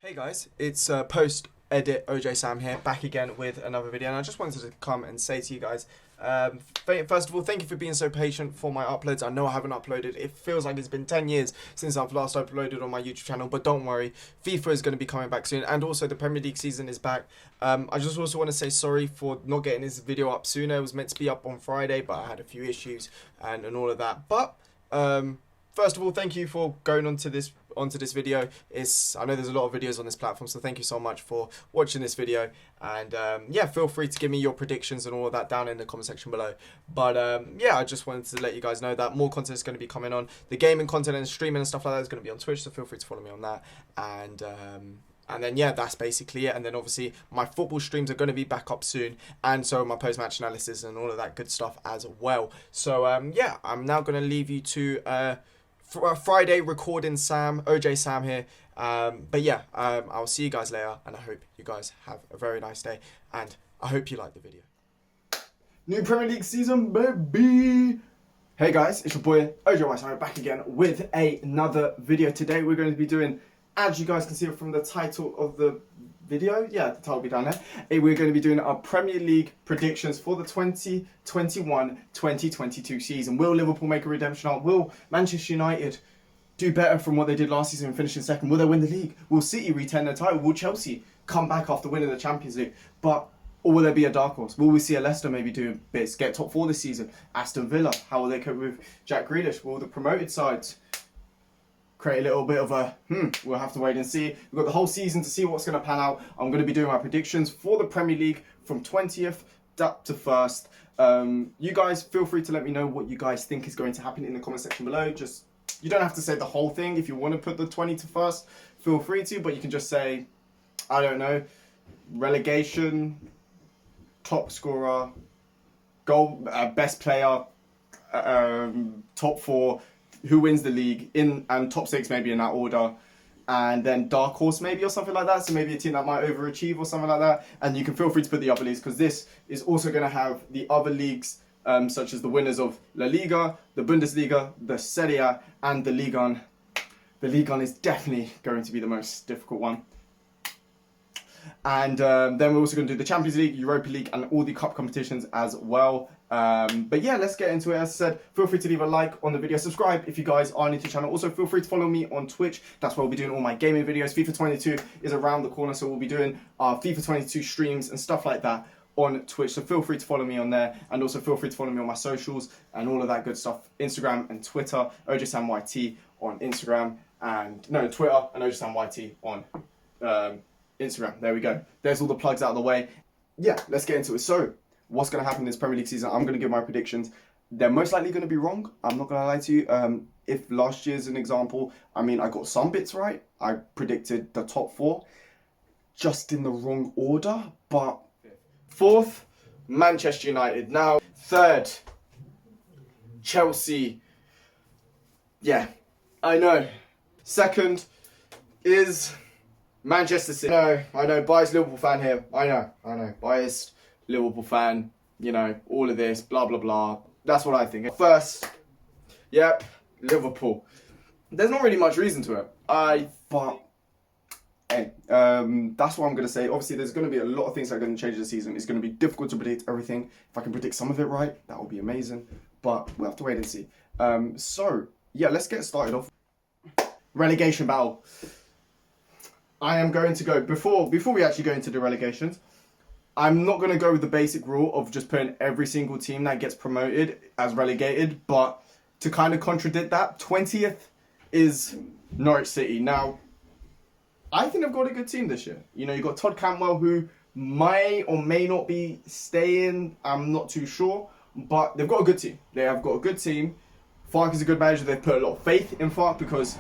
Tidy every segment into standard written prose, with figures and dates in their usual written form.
Hey guys, it's post-edit ojaysam here, back again with another video, and I just wanted to come and say to you guys, first of all, thank you for being so patient for my uploads. I know I haven't uploaded, it feels like it's been 10 years since I've last uploaded on my YouTube channel, but don't worry, FIFA is going to be coming back soon, and also the Premier League season is back. I just also want to say sorry for not getting this video up sooner. It was meant to be up on Friday, but I had a few issues and all of that, but first of all, thank you for going onto this video. I know there's a lot of videos on this platform, so thank you so much for watching this video, and yeah, feel free to give me your predictions and all of that down in the comment section below. But yeah, I just wanted to let you guys know that more content is going to be coming on. The gaming content and streaming and stuff like that is going to be on Twitch, so feel free to follow me on that. And then yeah, that's basically it. And then obviously my football streams are going to be back up soon, and so my post-match analysis and all of that good stuff as well. So yeah, I'm now going to leave you to Friday recording OJ Sam here. But yeah, I'll see you guys later, and I hope you guys have a very nice day, and I hope you like the video. New Premier League season, baby! Hey guys, it's your boy ojaysam back again with another video. Today we're going to be doing, as you guys can see from the title of the video, yeah, the title will be down there. We're going to be doing our Premier League predictions for the 2021-2022 season. Will Liverpool make a redemption arc? Will Manchester United do better from what they did last season and finish in second? Will they win the league? Will City retain their title? Will Chelsea come back after winning the Champions League? Or will there be a dark horse? Will we see a Leicester maybe do bits, get top 4 this season? Aston Villa, how will they cope with Jack Grealish? Will the promoted sides create a little bit of a we'll have to wait and see. We've got the whole season to see what's going to pan out. I'm going to be doing my predictions for the Premier League from 20th up to 1st. You guys feel free to let me know what you guys think is going to happen in the comment section below. Just, you don't have to say the whole thing. If you want to put the 20 to 1st, feel free to, but you can just say, I don't know, relegation, top scorer, goal, best player, top 4, who wins the league, and top 6 maybe in that order, and then dark horse maybe or something like that. So maybe a team that might overachieve or something like that. And you can feel free to put the other leagues, because this is also going to have the other leagues, such as the winners of La Liga, the Bundesliga, the Serie A, and the Ligue 1. The Ligue 1 is definitely going to be the most difficult one. And then we're also going to do the Champions League, Europa League, and all the cup competitions as well. But yeah, let's get into it. As I said, feel free to leave a like on the video. Subscribe if you guys are new to the channel. Also, feel free to follow me on Twitch. That's where we'll be doing all my gaming videos. FIFA 22 is around the corner, so we'll be doing our FIFA 22 streams and stuff like that on Twitch. So feel free to follow me on there. And also feel free to follow me on my socials and all of that good stuff. Instagram and Twitter. ojaysam on Instagram. And no, Twitter and ojaysam on Instagram. There we go. There's all the plugs out of the way. Yeah, let's get into it. So, what's going to happen this Premier League season? I'm going to give my predictions. They're most likely going to be wrong. I'm not going to lie to you. If last year's an example, I mean, I got some bits right. I predicted the top 4, just in the wrong order. But 4th, Manchester United. Now, 3rd, Chelsea. Yeah, I know. 2nd is Manchester City. I know, biased Liverpool fan here. I know, biased Liverpool fan, you know, all of this, blah, blah, blah. That's what I think. 1st, yep, Liverpool. There's not really much reason to it. But, hey, that's what I'm going to say. Obviously, there's going to be a lot of things that are going to change this season. It's going to be difficult to predict everything. If I can predict some of it right, that would be amazing. But we'll have to wait and see. So, yeah, let's get started off. Relegation battle. I am going to go, before we actually go into the relegations, I'm not going to go with the basic rule of just putting every single team that gets promoted as relegated, but to kind of contradict that, 20th is Norwich City. Now, I think they've got a good team this year. You know, you've got Todd Cantwell, who may or may not be staying, I'm not too sure, but they've got a good team. They have got a good team. Farke is a good manager. They've put a lot of faith in Farke because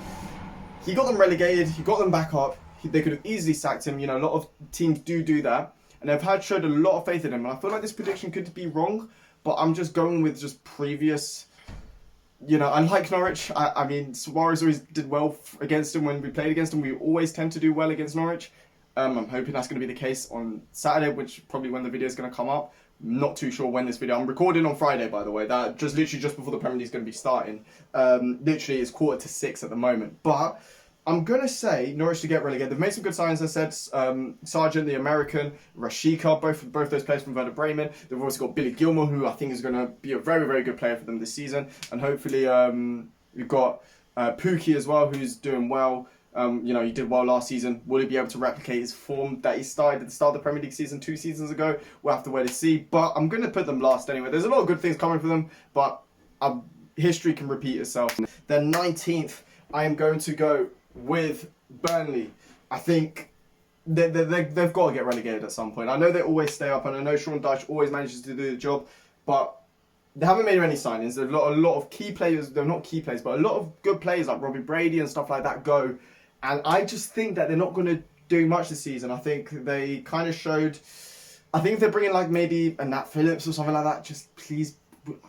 he got them relegated, he got them back up. They could have easily sacked him. You know, a lot of teams do that. And they've showed a lot of faith in him. And I feel like this prediction could be wrong, but I'm just going with just previous, you know, unlike Norwich. I mean, Suarez always did well against him when we played against him. We always tend to do well against Norwich. I'm hoping that's going to be the case on Saturday, which probably when the video is going to come up. Not too sure when this video. I'm recording on Friday, by the way. That just literally just before the Premier League is going to be starting. Literally, it's 5:45 at the moment. But I'm going to say Norwich to get relegated. They've made some good signings, as I said. Sargent, the American, Rashica, both those players from Werder Bremen. They've also got Billy Gilmore, who I think is going to be a very, very good player for them this season. And hopefully we've got Pukki as well, who's doing well. He did well last season. Will he be able to replicate his form that he started at the start of the Premier League season 2 seasons ago? We'll have to wait to see. But I'm going to put them last anyway. There's a lot of good things coming for them, but history can repeat itself. Then 19th, I am going to go with Burnley. I think they've got to get relegated at some point. I know they always stay up, and I know Sean Dyche always manages to do the job, but they haven't made any signings. There's a lot of key players. They're not key players, but a lot of good players like Robbie Brady and stuff like that go. And I just think that they're not going to do much this season. I think they kind of showed. I think if they're bringing like maybe a Nat Phillips or something like that, just please.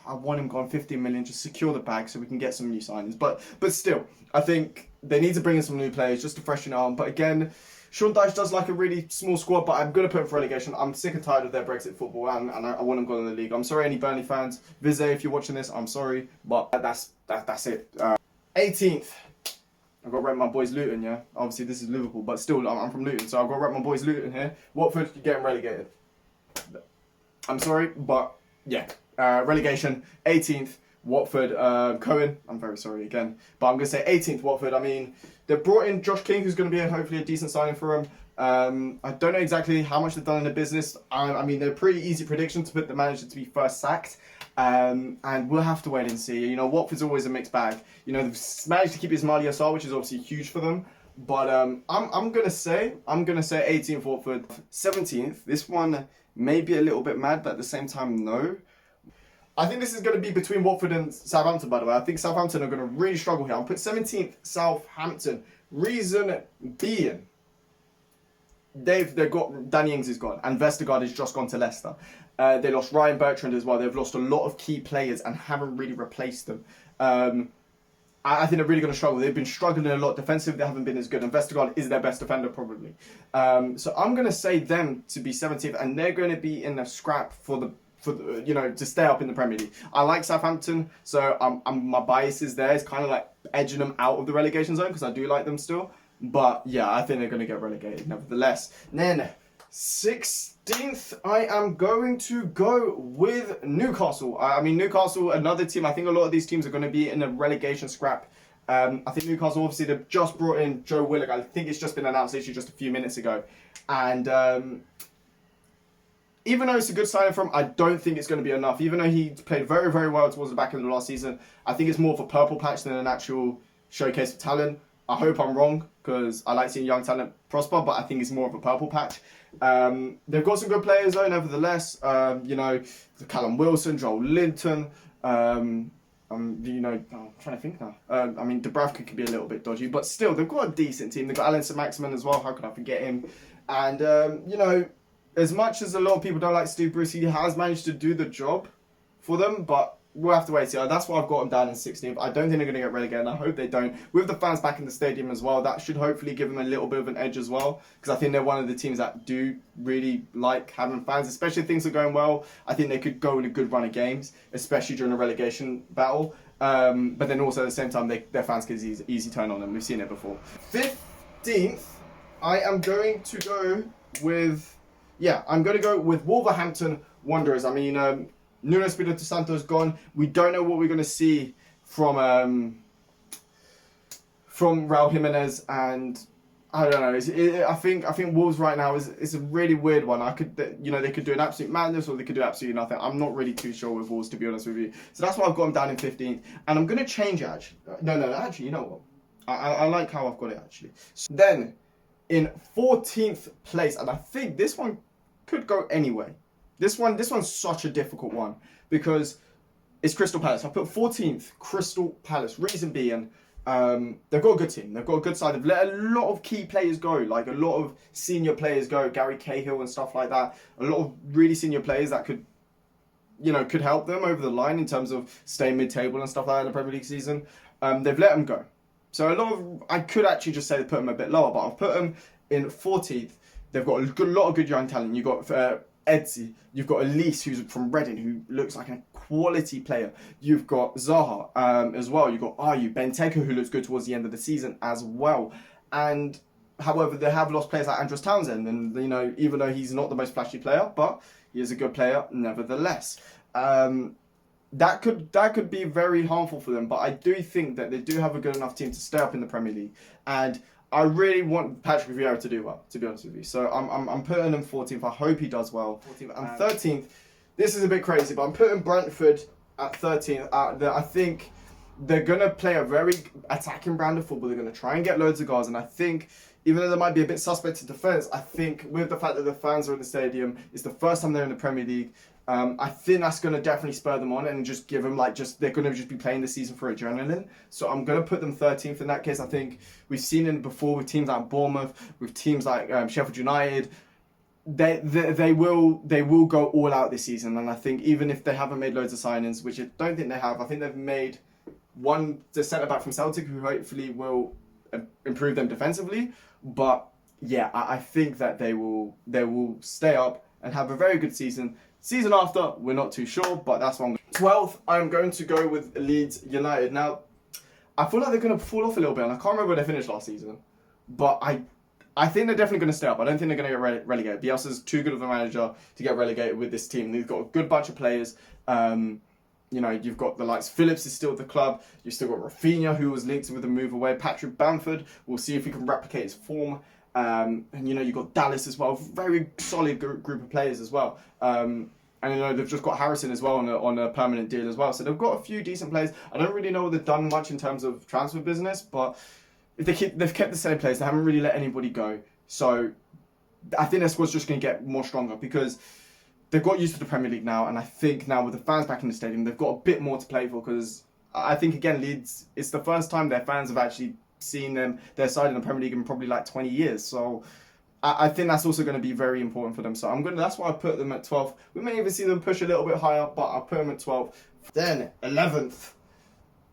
I want him gone 15 million. Just secure the bag so we can get some new signings. But still, I think they need to bring in some new players just to freshen it on. But again, Sean Dyche does like a really small squad, but I'm going to put him for relegation. I'm sick and tired of their Brexit football, and I want them gone in the league. I'm sorry, any Burnley fans. Vize, if you're watching this, I'm sorry, but that's it. 18th. I've got to rep my boys Luton, yeah? Obviously, this is Liverpool, but still, I'm from Luton, so I've got to rep my boys Luton here. Watford, you're getting relegated. I'm sorry, but yeah. Relegation, 18th, Watford, Cohen, I'm very sorry again, but I'm going to say 18th Watford. I mean, they've brought in Josh King, who's going to be hopefully a decent signing for him. I don't know exactly how much they've done in the business. I mean, they're a pretty easy prediction to put the manager to be first sacked. And we'll have to wait and see. Watford's always a mixed bag. They've managed to keep Ismail Yassar, which is obviously huge for them. But I'm gonna say 18th Watford. 17th. This one may be a little bit mad, but at the same time, no. I think this is going to be between Watford and Southampton, by the way. I think Southampton are going to really struggle here. I'll put 17th Southampton. Reason being, they've got Danny Ings is gone, and Vestergaard has just gone to Leicester. They lost Ryan Bertrand as well. They've lost a lot of key players and haven't really replaced them. I think they're really going to struggle. They've been struggling a lot defensively. They haven't been as good, and Vestergaard is their best defender probably. So I'm going to say them to be 17th, and they're going to be in a scrap to stay up in the Premier League. I like Southampton, so my bias is there. It's kind of like edging them out of the relegation zone because I do like them still. But yeah, I think they're going to get relegated nevertheless. Then 16th, I am going to go with Newcastle. I mean, Newcastle, another team. I think a lot of these teams are going to be in a relegation scrap. I think Newcastle, obviously, they've just brought in Joe Willock. I think it's just been announced literally just a few minutes ago. And even though it's a good signing from him, I don't think it's going to be enough. Even though he played very, very well towards the back end of the last season, I think it's more of a purple patch than an actual showcase of talent. I hope I'm wrong, because I like seeing young talent prosper, but I think it's more of a purple patch. They've got some good players though, nevertheless. Callum Wilson, Joel Linton. I'm trying to think now. I mean, Dubravka could be a little bit dodgy, but still, they've got a decent team. They've got Alan St-Maximin as well. How could I forget him? And as much as a lot of people don't like Steve Bruce, he has managed to do the job for them, but we'll have to wait and see. That's why I've got them down in 16th. I don't think they're going to get relegated, and I hope they don't. With the fans back in the stadium as well, that should hopefully give them a little bit of an edge as well, because I think they're one of the teams that do really like having fans, especially if things are going well. I think they could go in a good run of games, especially during a relegation battle. But then also at the same time, their fans can easy turn on them. We've seen it before. 15th, I am going to go with... Yeah, I'm going to go with Wolverhampton Wanderers. I mean, Nuno Espirito Santo's gone. We don't know what we're going to see from Raul Jimenez, and I don't know. I think Wolves right now is a really weird one. They could do an absolute madness, or they could do absolutely nothing. I'm not really too sure with Wolves, to be honest with you. So that's why I've got them down in 15th, and I'm going to change it actually. No, actually, you know what? I like how I've got it actually. So then, in 14th place, and I think this one could go anyway. This one's such a difficult one because it's Crystal Palace. I put 14th Crystal Palace. Reason being, they've got a good team. They've got a good side. They've let a lot of key players go, like a lot of senior players go, Gary Cahill and stuff like that. A lot of really senior players that could help them over the line in terms of staying mid-table and stuff like that in the Premier League season. They've let them go. So I could actually just say they put them a bit lower, but I've put them in 14th. They've got a lot of good young talent. You've got Edsy. You've got Elise, who's from Reading, who looks like a quality player. You've got Zaha as well. You've got Ayew, Benteke, who looks good towards the end of the season as well. And however, they have lost players like Andros Townsend, and even though he's not the most flashy player, but he is a good player nevertheless. That could be very harmful for them, but I do think that they do have a good enough team to stay up in the Premier League, and I really want Patrick Vieira to do well, to be honest with you. So I'm putting him 14th. I hope he does well. 14th and 13th. This is a bit crazy, but I'm putting Brentford at 13th. I think they're gonna play a very attacking brand of football. They're gonna try and get loads of goals, and I think, even though there might be a bit suspect to defence, I think with the fact that the fans are in the stadium, it's the first time they're in the Premier League. I think that's going to definitely spur them on and just give them they're going to just be playing the season for adrenaline. So I'm going to put them 13th in that case. I think we've seen it before with teams like Bournemouth, with teams like Sheffield United. They will go all out this season, and I think even if they haven't made loads of signings, which I don't think they have, I think they've made the centre back from Celtic who hopefully will improve them defensively. But yeah, I think that they will stay up and have a very good season. Season after, we're not too sure, but that's one. 12th, I'm going to go with Leeds United. Now, I feel like they're going to fall off a little bit, and I can't remember where they finished last season, but I think they're definitely going to stay up. I don't think they're going to get relegated. Bielsa's too good of a manager to get relegated with this team. They've got a good bunch of players. You've got the likes. Phillips is still at the club. You've still got Rafinha, who was linked with the move away. Patrick Bamford. We'll see if he can replicate his form. And you've got Dallas as well. Very solid group of players as well. And they've just got Harrison as well on a permanent deal as well. So they've got a few decent players. I don't really know what they've done much in terms of transfer business, but if they've kept the same players. They haven't really let anybody go. So I think their squad's just going to get more stronger because they've got used to the Premier League now. And I think now with the fans back in the stadium, they've got a bit more to play for, because I think, again, Leeds, it's the first time their fans have actually seen their side in the Premier League in probably like 20 years. So I think that's also going to be very important for them. So that's why I put them at 12th. We may even see them push a little bit higher, but I'll put them at 12th. Then 11th,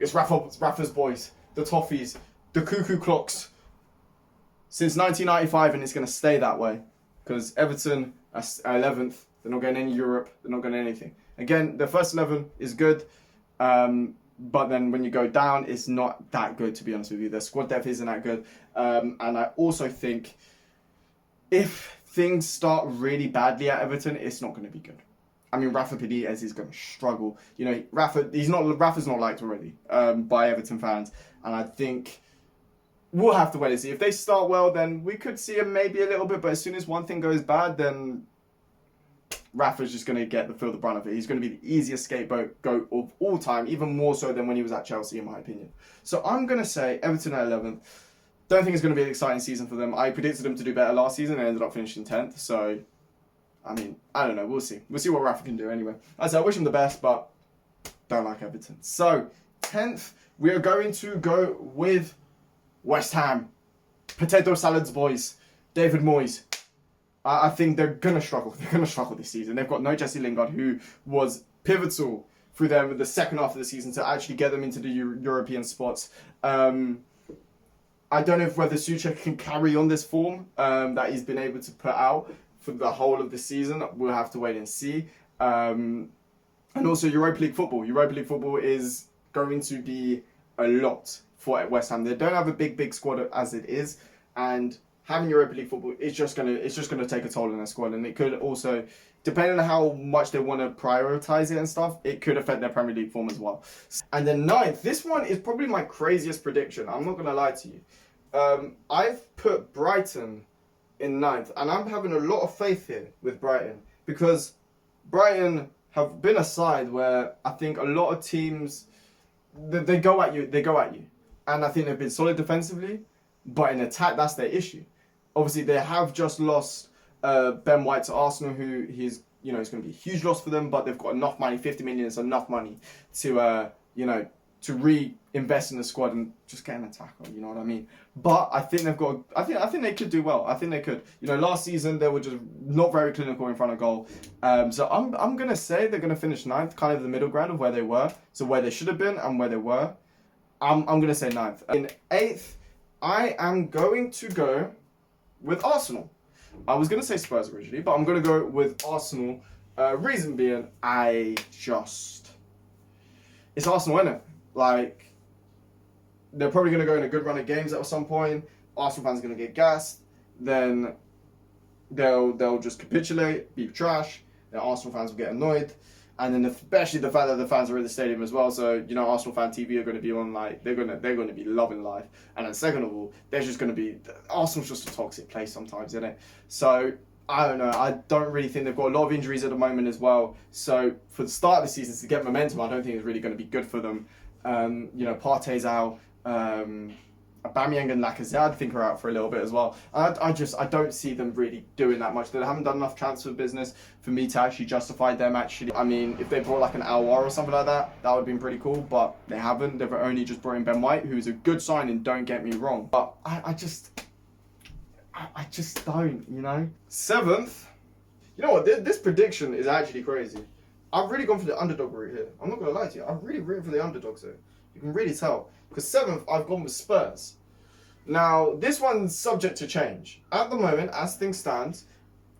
it's Rafa's boys, the Toffees, the Cuckoo Clocks. Since 1995, and it's going to stay that way, because Everton are 11th. They're not getting any Europe. They're not getting anything. Again, the first 11 is good. But then when you go down, it's not that good, to be honest with you. Their squad depth isn't that good. And I also think if things start really badly at Everton, it's not going to be good. I mean, Rafa Benitez is going to struggle. Rafa's not liked already by Everton fans. And I think we'll have to wait and see. If they start well, then we could see him maybe a little bit. But as soon as one thing goes bad, then Rafa's just going to feel the brunt of it. He's going to be the easiest scapegoat of all time, even more so than when he was at Chelsea, in my opinion. So I'm going to say Everton at 11th. Don't think it's going to be an exciting season for them. I predicted them to do better last season and ended up finishing 10th. So, I mean, I don't know. We'll see. We'll see what Rafa can do anyway. As I say, I wish him the best, but don't like Everton. So, 10th, we are going to go with West Ham. Potato Salads boys. David Moyes. I think they're going to struggle. They're going to struggle this season. They've got no Jesse Lingard, who was pivotal through them in the second half of the season to actually get them into the European spots. I don't know whether Souček can carry on this form that he's been able to put out for the whole of the season. We'll have to wait and see. And also Europa League football. Europa League football is going to be a lot for West Ham. They don't have a big squad as it is, and having Europa League football is just gonna take a toll on their squad, and it could also, depending on how much they want to prioritize it and stuff, it could affect their Premier League form as well. And then 9th, this one is probably my craziest prediction. I'm not gonna lie to you. I've put Brighton in 9th, and I'm having a lot of faith here with Brighton, because Brighton have been a side where I think a lot of teams, they go at you, and I think they've been solid defensively, but in attack, that's their issue. Obviously, they have just lost Ben White to Arsenal, who is going to be a huge loss for them, but they've got enough money. 50 million is enough money to to reinvest in the squad and just get an attacker. You know what I mean? But I think they've got. I think they could do well. I think they could. Last season they were just not very clinical in front of goal. So I'm gonna say they're gonna finish 9th, kind of the middle ground of where they were. So where they should have been and where they were. I'm gonna say 9th. In 8th, I am going to go with Arsenal. I was going to say Spurs originally, but I'm going to go with Arsenal. Reason being, it's Arsenal, isn't it? Like, they're probably going to go in a good run of games at some point. Arsenal fans are going to get gassed, then they'll just capitulate, be trash, then Arsenal fans will get annoyed, and then especially the fact that the fans are in the stadium as well, so Arsenal fan TV are going to be on, like, they're going to be loving life, and then second of all, they're just going to be, Arsenal's just a toxic place sometimes, isn't it? So I don't know. I don't really think they've got a lot of injuries at the moment as well. So for the start of the season to get momentum, I don't think it's really going to be good for them. Partey's out. Aubameyang and Lacazette, I think, are out for a little bit as well. I don't see them really doing that much. They haven't done enough transfer business for me to actually justify them. Actually, I mean, if they brought like an Aouar or something like that, that would have been pretty cool. But they haven't. They've only just brought in Ben White, who's a good signing. Don't get me wrong. But I just don't, 7th, you know what, this prediction is actually crazy. I've really gone for the underdog route here. I'm not going to lie to you. I've really rooted for the underdogs here. You can really tell. Because 7th, I've gone with Spurs. Now, this one's subject to change. At the moment, as things stand,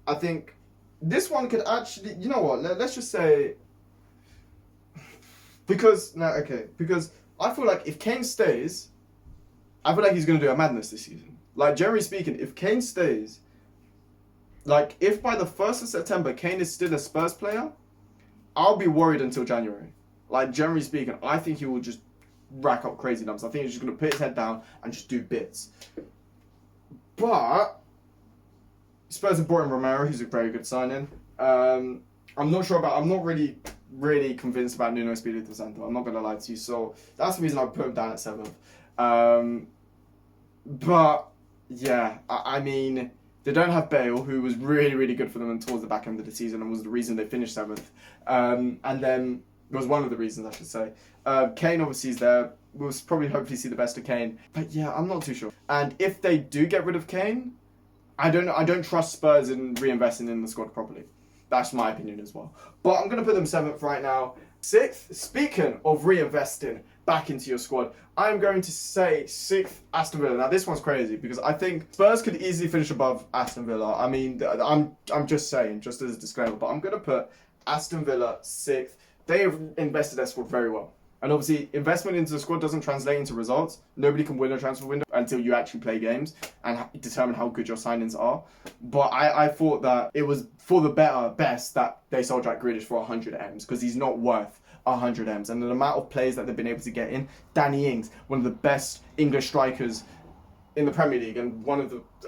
I think this one could actually, you know what, let's just say, because I feel like if Kane stays, I feel like he's going to do a madness this season. Like, generally speaking, if Kane stays, like, if by the 1st of September Kane is still a Spurs player, I'll be worried until January. Like, generally speaking, I think he will just rack up crazy numbers. I think he's just going to put his head down and just do bits. But Spurs have brought in Romero, who's a very good signing. I'm not really convinced about Nuno Espirito Santo. I'm not going to lie to you. So that's the reason I put him down at 7th. But yeah, I mean, they don't have Bale, who was really, really good for them towards the back end of the season and was the reason they finished 7th. And then it was one of the reasons, I should say. Kane obviously is there. We'll probably hopefully see the best of Kane. But yeah, I'm not too sure. And if they do get rid of Kane, I don't trust Spurs in reinvesting in the squad properly. That's my opinion as well. But I'm going to put them 7th right now. 6th, speaking of reinvesting back into your squad, I'm going to say 6th, Aston Villa. Now this one's crazy because I think Spurs could easily finish above Aston Villa. I mean, I'm just saying, just as a disclaimer, but I'm going to put Aston Villa 6th. They have invested their squad very well. And obviously, investment into the squad doesn't translate into results. Nobody can win a transfer window until you actually play games and determine how good your signings are. But I thought that it was for the best that they sold Jack Grealish for 100 M's because he's not worth 100 M's. And the amount of players that they've been able to get in, Danny Ings, one of the best English strikers in the Premier League and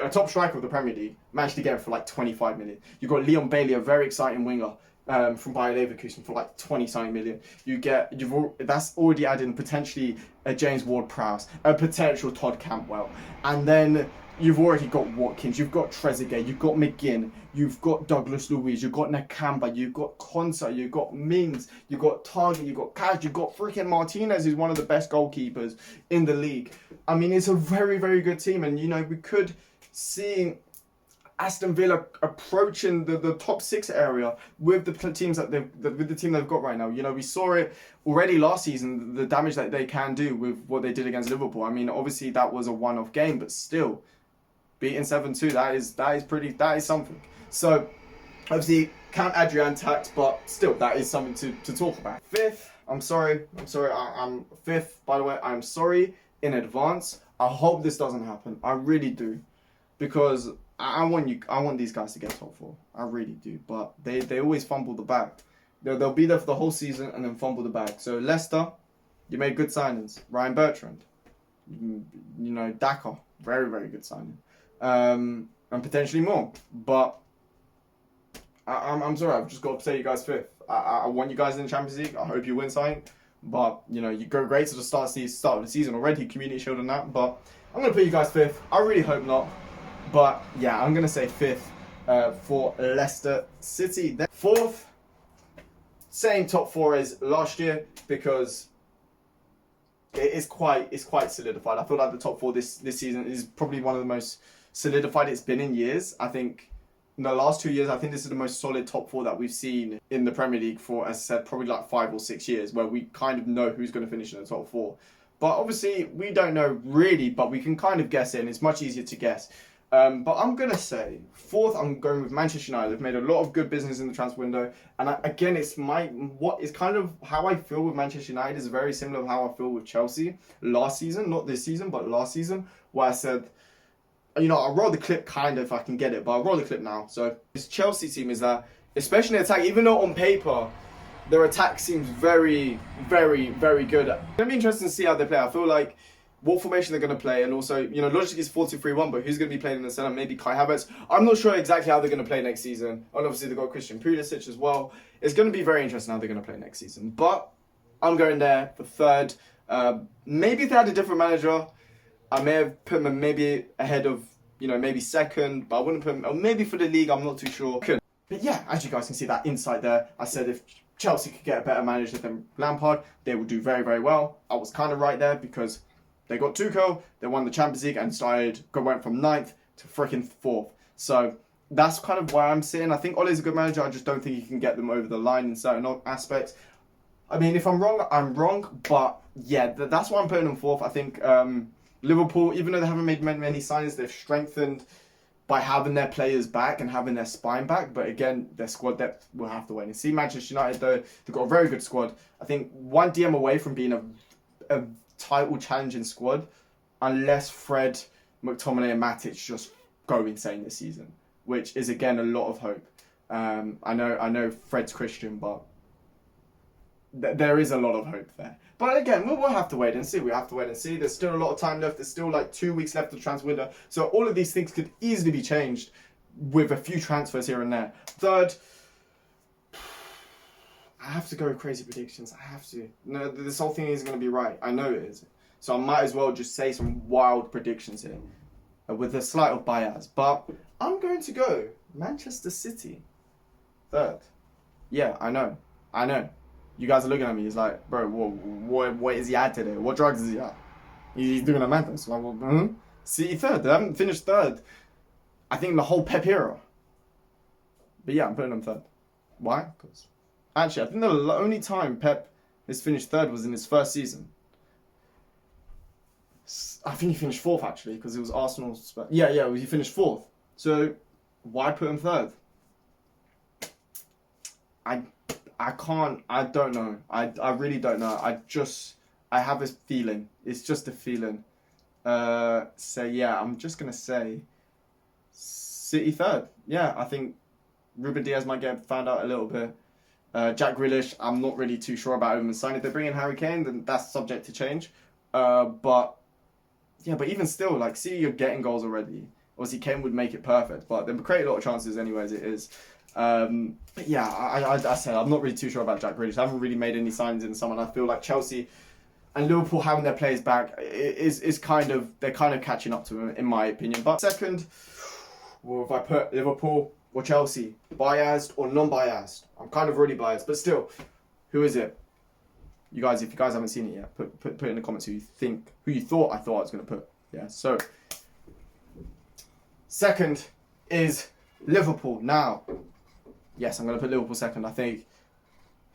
a top striker of the Premier League, managed to get him for like 25 million. You've got Leon Bailey, a very exciting winger. From Bayer Leverkusen for like 20-something million. That's already adding potentially a James Ward-Prowse, a potential Todd Cantwell, and then you've already got Watkins, you've got Trezeguet, you've got McGinn, you've got Douglas Luiz, you've got Nakamba, you've got Konsa, you've got Mings, you've got Target, you've got Kaj, you've got freaking Martinez, who's one of the best goalkeepers in the league. I mean, it's a very, very good team, and we could see Aston Villa approaching the top 6 area with the teams with the team they've got right now. We saw it already last season, the damage that they can do with what they did against Liverpool. I mean, obviously that was a one-off game, but still beating 7-2, that is something. So obviously count Adrian tax, but still that is something to talk about. 5th, I'm sorry, I'm 5th, by the way. I'm sorry in advance. I hope this doesn't happen. I really do, because I want these guys to get top 4. I really do. But they always fumble the bag. They'll be there for the whole season and then fumble the bag. So Leicester, you made good signings. Ryan Bertrand, Daka, very, very good signing. And potentially more. But I'm sorry, I've just got to say you guys 5th. I want you guys in the Champions League. I hope you win something. But, you go great to the start of the season already, Community Shield and that. But I'm going to put you guys 5th. I really hope not. But yeah, I'm going to say 5th for Leicester City. Then 4th, same top 4 as last year, because it's quite solidified. I feel like the top 4 this season is probably one of the most solidified it's been in years. I think in the last 2 years, I think this is the most solid top 4 that we've seen in the Premier League for, as I said, probably like 5 or 6 years, where we kind of know who's going to finish in the top 4. But obviously, we don't know really, but we can kind of guess it, and it's much easier to guess. But I'm going to say 4th, I'm going with Manchester United. They've made a lot of good business in the transfer window. And again, what is kind of how I feel with Manchester United is very similar to how I feel with Chelsea last season. Not this season, but last season, where I said I'll roll the clip kind of if I can get it, but I'll roll the clip now. So this Chelsea team is that, especially in attack, even though on paper their attack seems very, very, very good. It's going to be interesting to see how they play. I feel like what formation they're going to play, and also, logically it's 4-2-3-1, but who's going to be playing in the centre? Maybe Kai Havertz. I'm not sure exactly how they're going to play next season. And obviously they've got Christian Pulisic as well. It's going to be very interesting how they're going to play next season. But I'm going there for third. Maybe if they had a different manager, I may have put them maybe ahead of, maybe second, but I wouldn't put them, or maybe for the league, I'm not too sure. But yeah, as you guys can see that insight there, I said if Chelsea could get a better manager than Lampard, they would do very, very well. I was kind of right there because they got Tuchel, they won the Champions League and went from 9th to freaking 4th. So that's kind of where I'm sitting. I think Ole's a good manager. I just don't think he can get them over the line in certain aspects. I mean, if I'm wrong, I'm wrong. But yeah, that's why I'm putting them 4th. I think Liverpool, even though they haven't made many signings, they've strengthened by having their players back and having their spine back. But again, their squad depth will have to wait and see. Manchester United, though, they've got a very good squad. I think one DM away from being a title challenging squad, unless Fred, McTominay and Matic just go insane this season, which is again a lot of hope. I know Fred's Christian, but there is a lot of hope there. But again, we'll have to wait and see. We have to wait and see. There's still a lot of time left. There's still like 2 weeks left of the transfer window. So all of these things could easily be changed with a few transfers here and there. Third, I have to go with crazy predictions. I have to. No, this whole thing isn't going to be right. I know it is. So I might as well just say some wild predictions here with a slight of bias. But I'm going to go Manchester City. Third. Yeah, I know. You guys are looking at me. He's like, bro, what is he at today? What drugs is he at? He's doing a madness. City third. They haven't finished third. I think the whole Pep era. But yeah, I'm putting them third. Why? Because actually, I think the only time Pep has finished third was in his first season. I think he finished 4th actually, because it was Arsenal. Yeah, he finished 4th. So why put him third? I don't know. I really don't know. I have this feeling. It's just a feeling. So yeah, I'm just going to say City third. Yeah, I think Ruben Diaz might get found out a little bit. Jack Grealish, I'm not really too sure about him and signing. If they bring in Harry Kane, then that's subject to change. But even still, like, see, you're getting goals already. Obviously, Kane would make it perfect, but they create a lot of chances anyway as it is. But yeah, I said I'm not really too sure about Jack Grealish. I haven't really made any signs in someone. I feel like Chelsea and Liverpool having their players back is kind of catching up to him in my opinion. But second, well, if I put Liverpool or Chelsea, biased or non-biased, I'm kind of already biased, but still, who is it? You guys, if you guys haven't seen it yet, put in the comments who you thought I was going to put. Yeah, so second is Liverpool. Now, yes, I'm going to put Liverpool second. I think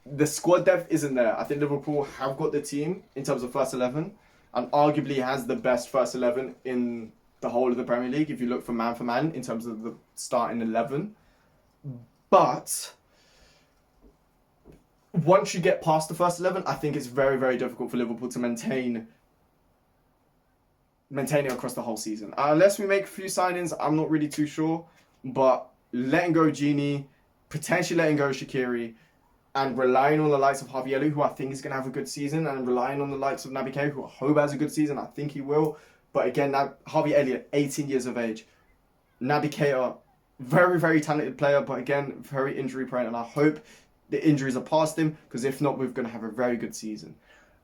the squad depth isn't there. I think Liverpool have got the team in terms of first 11 and arguably has the best first 11 in the whole of the Premier League if you look for man in terms of the starting 11. But once you get past the first 11, I think it's very, very difficult for Liverpool to maintain it across the whole season. Unless we make a few signings, I'm not really too sure. But letting go Gini, potentially letting go Shaqiri, and relying on the likes of Harvey Elliott, who I think is going to have a good season, and relying on the likes of Naby Keita, who I hope has a good season. I think he will. But again, Harvey Elliott, 18 years of age. Naby Keita, very, very talented player, but again, very injury prone. And I hope the injuries are past him, because if not, we're going to have a very good season.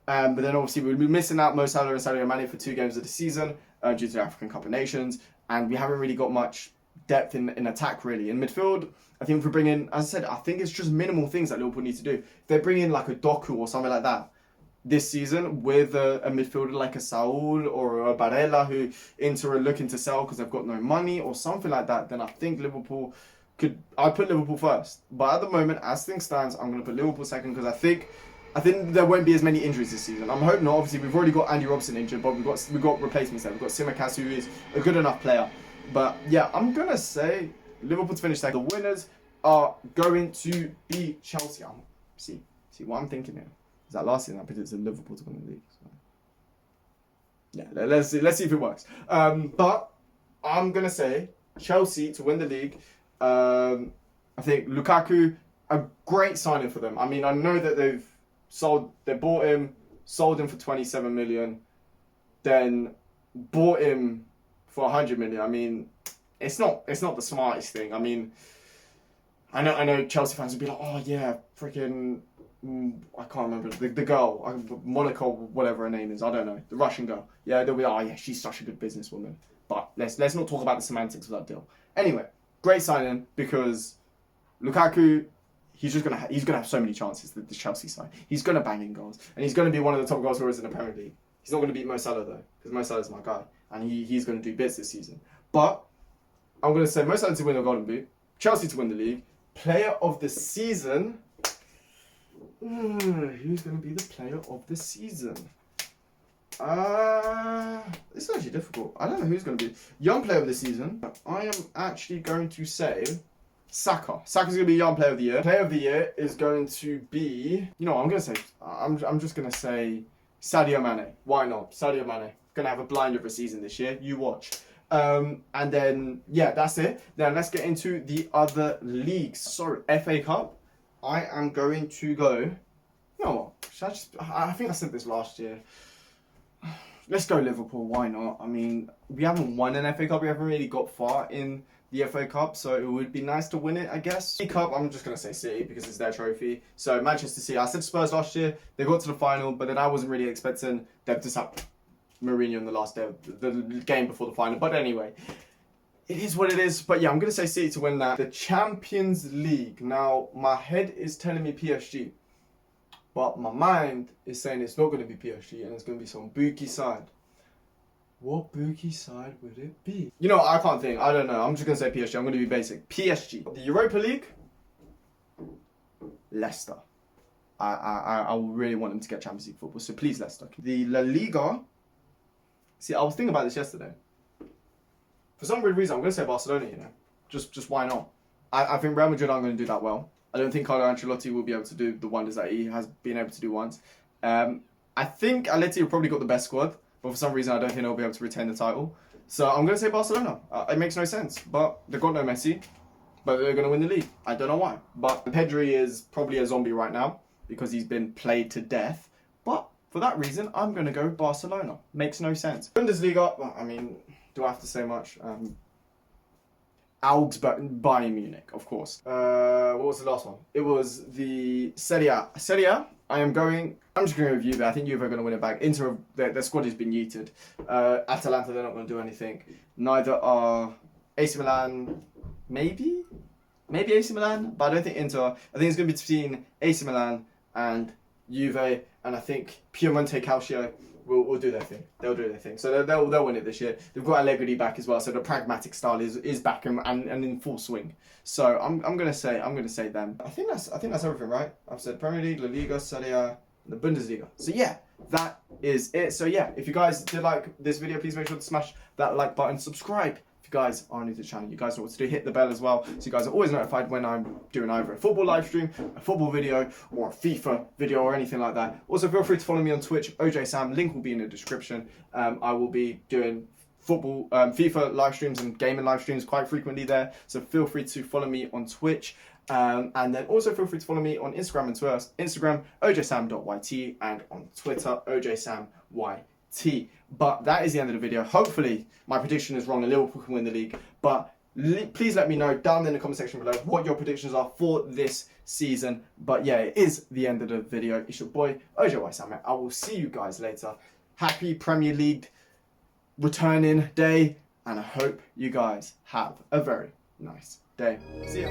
But then obviously we'll be missing out Mo Salah and Sadio Mane for 2 games of the season due to the African Cup of Nations. And we haven't really got much depth in attack, really. In midfield, I think if we bring in, as I said, I think it's just minimal things that Liverpool need to do. If they bring in like a Doku or something like that this season with a midfielder like a Saul or a Barella who Inter are looking to sell because they've got no money or something like that, then I think Liverpool I'd put Liverpool first. But at the moment, as things stands, I'm going to put Liverpool second because I think there won't be as many injuries this season. I'm hoping not. Obviously, we've already got Andy Robertson injured, but we've got replacements there. We've got Tsimikas, who is a good enough player. But yeah, I'm going to say Liverpool to finish second. The winners are going to be Chelsea. See what I'm thinking here. Is that last season I predicted Liverpool to win the league? So. Yeah, let's see if it works. But I'm going to say Chelsea to win the league. I think Lukaku, a great signing for them. I mean, I know that they bought him, sold him for 27 million, then bought him for 100 million. I mean, it's not the smartest thing. I mean, I know Chelsea fans would be like, oh yeah, freaking, I can't remember the girl, Monaco, whatever her name is. I don't know, the Russian girl. Yeah, they'll be like, oh yeah, she's such a good businesswoman. But let's not talk about the semantics of that deal. Anyway, great signing because Lukaku, he's gonna have so many chances. The Chelsea side, he's gonna bang in goals, and he's gonna be one of the top goal scorers in the Premier League. He's not gonna beat Mo Salah though, because Mo Salah's my guy, and he's gonna do bits this season. But I'm gonna say Mo Salah to win the Golden Boot, Chelsea to win the league, Player of the season. Who's gonna be the player of the season? This is actually difficult. I don't know who's gonna be young player of the season. I am actually going to say Saka. Saka's gonna be young player of the year. Player of the year is going to be, I'm just gonna say Sadio Mane. Why not? Sadio Mane. Gonna have a blind of a season this year. You watch. And then, yeah, that's it. Then let's get into the other leagues. Sorry, FA Cup. I am going to go, you know what? I think I said this last year. Let's go Liverpool. Why not? I mean, we haven't won an FA Cup. We haven't really got far in the FA Cup, so it would be nice to win it, I guess. FA Cup, I'm just going to say City because it's their trophy. So Manchester City, I said Spurs last year. They got to the final, but then I wasn't really expecting them to have Mourinho in the last day of the game before the final. But anyway, it is what it is. But yeah, I'm going to say City to win that. The Champions League. Now, my head is telling me PSG. But my mind is saying it's not going to be PSG and it's going to be some bookie side. What bookie side would it be? I can't think. I don't know. I'm just going to say PSG. I'm going to be basic. PSG. The Europa League. Leicester. I really want them to get Champions League football. So please, Leicester. The La Liga. See, I was thinking about this yesterday. For some weird reason, I'm going to say Barcelona, Just why not? I think Real Madrid aren't going to do that well. I don't think Carlo Ancelotti will be able to do the wonders that he has been able to do once. I think Atleti have probably got the best squad, but for some reason I don't think they'll be able to retain the title. So I'm going to say Barcelona. It makes no sense, but they've got no Messi, but they're going to win the league. I don't know why. But Pedri is probably a zombie right now because he's been played to death. But for that reason, I'm going to go Barcelona. Makes no sense. Bundesliga, I mean, do I have to say much? Augsburg, Bayern Munich, of course. What was the last one? It was the Serie A. Serie A, I'm just going to review that. I think Juve are going to win it back. Inter, their squad has been yeeted. Atalanta, they're not going to do anything. Neither are AC Milan, maybe AC Milan, but I don't think Inter. I think it's going to be between AC Milan and Juve, and I think Piemonte Calcio will do their thing. They'll do their thing. So they'll win it this year. They've got Allegri back as well, so the pragmatic style is back and in full swing. So I'm gonna say them. I think that's everything, right? I've said Premier League, La Liga, Serie A, the Bundesliga. So yeah, that is it. So yeah, if you guys did like this video, please make sure to smash that like button, subscribe. If you guys are new to the channel, you guys know what to do. Hit the bell as well, so you guys are always notified when I'm doing either a football live stream, a football video, or a FIFA video, or anything like that. Also, feel free to follow me on Twitch, ojaysam. Link will be in the description. I will be doing football, FIFA live streams and gaming live streams quite frequently there. So feel free to follow me on Twitch. And then also feel free to follow me on Instagram and Twitter. Instagram, ojaysam.yt, and on Twitter, ojaysam.yt. But that is the end of the video. Hopefully, my prediction is wrong and Liverpool can win the league. But please let me know down in the comment section below what your predictions are for this season. But yeah, it is the end of the video. It's your boy, ojaysam. I will see you guys later. Happy Premier League returning day. And I hope you guys have a very nice day. See ya.